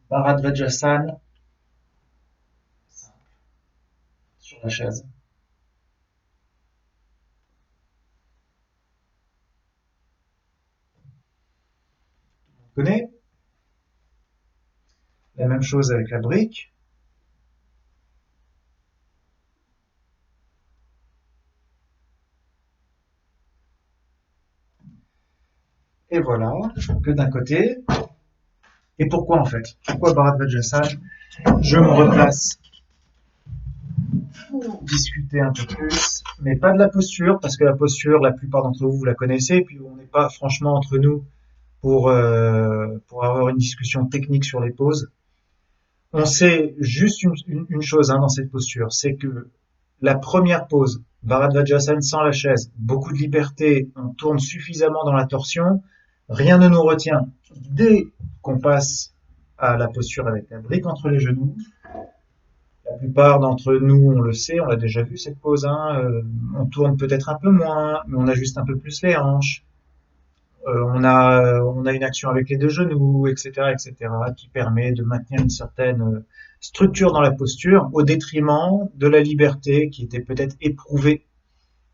Bharadvajasan, sur la chaise. Vous connaissez la même chose avec la brique. Et voilà, que d'un côté. Et pourquoi en fait? Pourquoi Bharadvajasan? Je me replace pour discuter un peu plus, mais pas de la posture, parce que la posture, la plupart d'entre vous, vous la connaissez, et puis on n'est pas franchement entre nous pour avoir une discussion technique sur les poses. On sait juste une chose dans cette posture, c'est que la première pose, Bharadvajasan sans la chaise, beaucoup de liberté, on tourne suffisamment dans la torsion, rien ne nous retient. Dès qu'on passe à la posture avec la brique entre les genoux, la plupart d'entre nous, on le sait, on l'a déjà vu cette pose, on tourne peut-être un peu moins, mais on ajuste un peu plus les hanches, on a une action avec les deux genoux, etc., qui permet de maintenir une certaine structure dans la posture au détriment de la liberté qui était peut-être éprouvée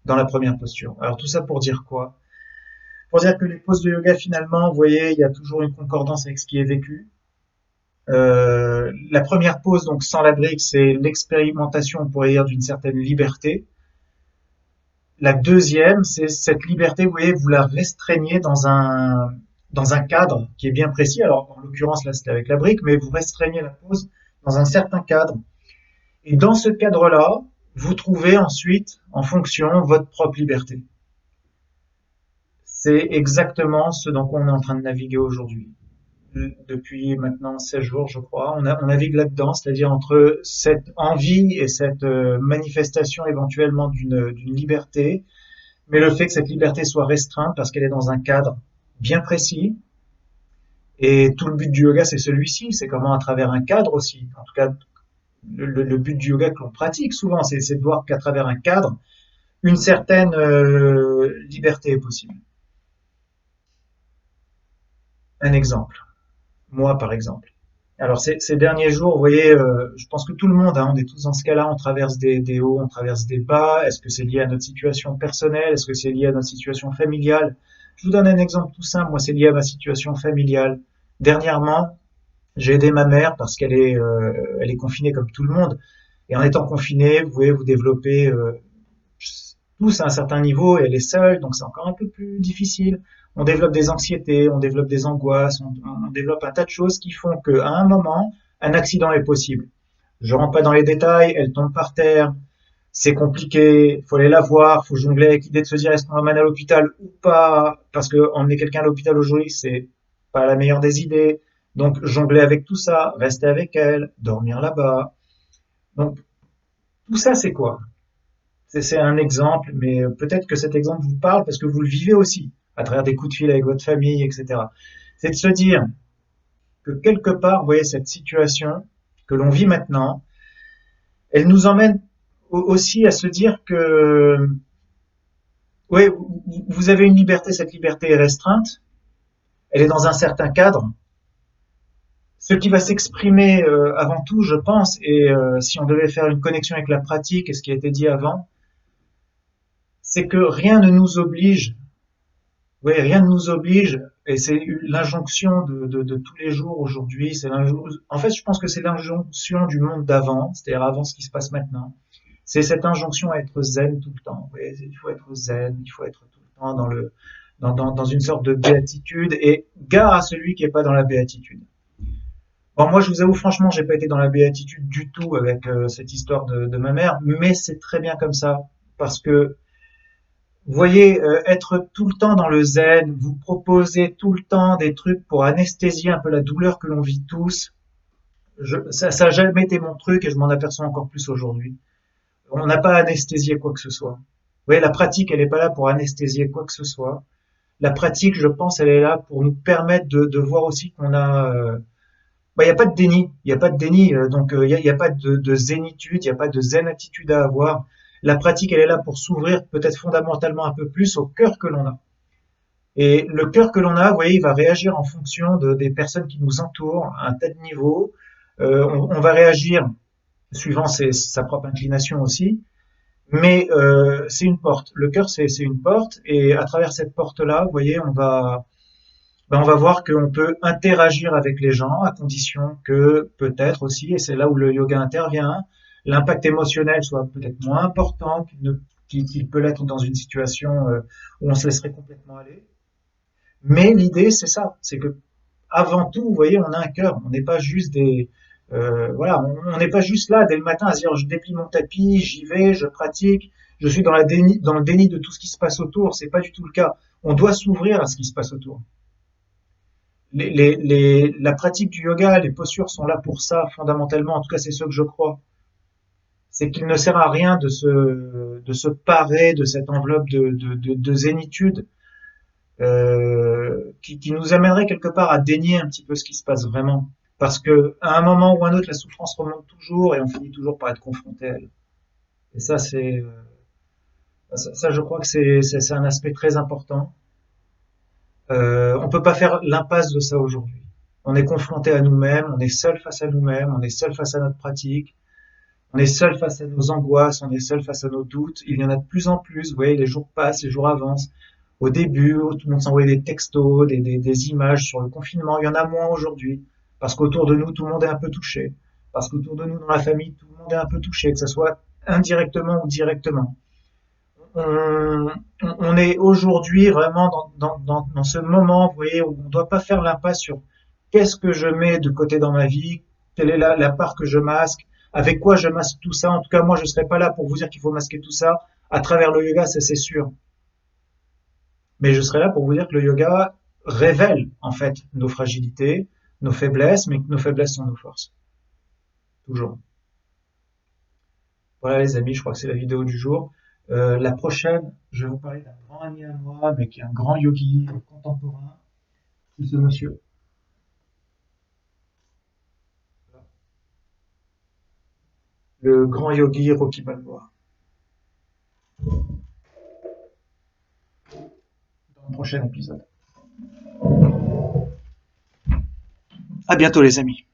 dans la première posture. Alors tout ça pour dire quoi? Pour dire que les poses de yoga, finalement, vous voyez, il y a toujours une concordance avec ce qui est vécu. La première pose, donc sans la brique, c'est l'expérimentation, on pourrait dire, d'une certaine liberté. La deuxième, c'est cette liberté, vous voyez, vous la restreignez dans un cadre qui est bien précis. Alors, en l'occurrence, là, c'était avec la brique, mais vous restreignez la pose dans un certain cadre. Et dans ce cadre-là, vous trouvez ensuite, en fonction, votre propre liberté. C'est exactement ce dans quoi on est en train de naviguer aujourd'hui. Depuis maintenant 16 jours, je crois, on navigue là-dedans, c'est-à-dire entre cette envie et cette manifestation éventuellement d'une liberté, mais le fait que cette liberté soit restreinte parce qu'elle est dans un cadre bien précis. Et tout le but du yoga, c'est celui-ci, c'est comment à travers un cadre aussi. En tout cas, le but du yoga que l'on pratique souvent, c'est de voir qu'à travers un cadre, une certaine liberté est possible. Un exemple, moi par exemple. Alors ces derniers jours, vous voyez, je pense que tout le monde, on est tous dans ce cas-là, on traverse des hauts, on traverse des bas. Est-ce que c'est lié à notre situation personnelle? Est-ce que c'est lié à notre situation familiale? Je vous donne un exemple tout simple. Moi, c'est lié à ma situation familiale. Dernièrement, j'ai aidé ma mère parce elle est confinée comme tout le monde. Et en étant confinée, vous voyez, vous développez tous à un certain niveau et elle est seule, donc c'est encore un peu plus difficile. On développe des anxiétés, on développe des angoisses, on développe un tas de choses qui font qu'à un moment, un accident est possible. Je rentre pas dans les détails, elle tombe par terre, c'est compliqué, faut aller la voir, faut jongler avec l'idée de se dire est-ce qu'on l'emmène à l'hôpital ou pas, parce que emmener quelqu'un à l'hôpital aujourd'hui, c'est pas la meilleure des idées. Donc jongler avec tout ça, rester avec elle, dormir là-bas. Donc tout ça, c'est quoi? C'est un exemple, mais peut-être que cet exemple vous parle parce que vous le vivez aussi, à travers des coups de fil avec votre famille, etc. C'est de se dire que quelque part, vous voyez, cette situation que l'on vit maintenant, elle nous emmène aussi à se dire que, oui, vous avez une liberté, cette liberté est restreinte, elle est dans un certain cadre. Ce qui va s'exprimer avant tout, je pense, et si on devait faire une connexion avec la pratique et ce qui a été dit avant, c'est que rien ne nous oblige. Oui, rien ne nous oblige, et c'est l'injonction de tous les jours aujourd'hui. En fait, je pense que c'est l'injonction du monde d'avant, c'est-à-dire avant ce qui se passe maintenant. C'est cette injonction à être zen tout le temps. Oui, il faut être zen, il faut être tout le temps dans une sorte de béatitude, et gare à celui qui n'est pas dans la béatitude. Bon, moi, je vous avoue, franchement, j'ai pas été dans la béatitude du tout avec cette histoire de ma mère, mais c'est très bien comme ça, parce que vous voyez, être tout le temps dans le zen, vous proposer tout le temps des trucs pour anesthésier un peu la douleur que l'on vit tous, ça a jamais été mon truc et je m'en aperçois encore plus aujourd'hui. On n'a pas anesthésié quoi que ce soit. Vous voyez, la pratique, elle n'est pas là pour anesthésier quoi que ce soit. La pratique, je pense, elle est là pour nous permettre de voir aussi qu'on a... il n'y a pas de déni, il n'y a pas de déni, donc il y a pas de zénitude, il n'y a pas de zen attitude à avoir. La pratique, elle est là pour s'ouvrir peut-être fondamentalement un peu plus au cœur que l'on a. Et le cœur que l'on a, vous voyez, il va réagir en fonction des personnes qui nous entourent à un tas de niveaux. On va réagir suivant sa propre inclination aussi. Mais c'est une porte. Le cœur, c'est une porte. Et à travers cette porte-là, vous voyez, on va voir qu'on peut interagir avec les gens à condition que peut-être aussi, et c'est là où le yoga intervient, l'impact émotionnel soit peut-être moins important qu'il peut l'être dans une situation où on se laisserait complètement aller. Mais l'idée, c'est ça, c'est que avant tout, vous voyez, on a un cœur. On n'est pas juste voilà, on n'est pas juste là dès le matin à se dire je déplie mon tapis, j'y vais, je pratique, je suis dans le déni de tout ce qui se passe autour. C'est pas du tout le cas. On doit s'ouvrir à ce qui se passe autour. La pratique du yoga, les postures sont là pour ça fondamentalement. En tout cas, c'est ce que je crois. C'est qu'il ne sert à rien de se parer de cette enveloppe de zénitude qui nous amènerait quelque part à dénier un petit peu ce qui se passe vraiment. Parce que à un moment ou un autre, la souffrance remonte toujours et on finit toujours par être confronté à elle. Et ça, ça, je crois que c'est un aspect très important. On peut pas faire l'impasse de ça aujourd'hui. On est confronté à nous-mêmes, on est seul face à nous-mêmes, on est seul face à notre pratique, on est seul face à nos angoisses, on est seul face à nos doutes. Il y en a de plus en plus. Vous voyez, les jours passent, les jours avancent. Au début, tout le monde s'envoyait des textos, des images sur le confinement. Il y en a moins aujourd'hui. Parce qu'autour de nous, tout le monde est un peu touché. Parce qu'autour de nous, dans la famille, tout le monde est un peu touché, que ce soit indirectement ou directement. On, on est aujourd'hui vraiment dans ce moment, vous voyez, où on ne doit pas faire l'impasse sur qu'est-ce que je mets de côté dans ma vie, quelle est la part que je masque, avec quoi je masque tout ça. En tout cas, moi, je ne serai pas là pour vous dire qu'il faut masquer tout ça à travers le yoga, ça c'est sûr. Mais je serai là pour vous dire que le yoga révèle en fait nos fragilités, nos faiblesses, mais que nos faiblesses sont nos forces. Toujours. Voilà les amis, je crois que c'est la vidéo du jour. La prochaine, je vais vous parler d'un grand ami à moi, mais qui est un grand yogi contemporain. C'est ce monsieur. Le grand yogi Rocky Balboa. Dans le prochain épisode. À bientôt les amis.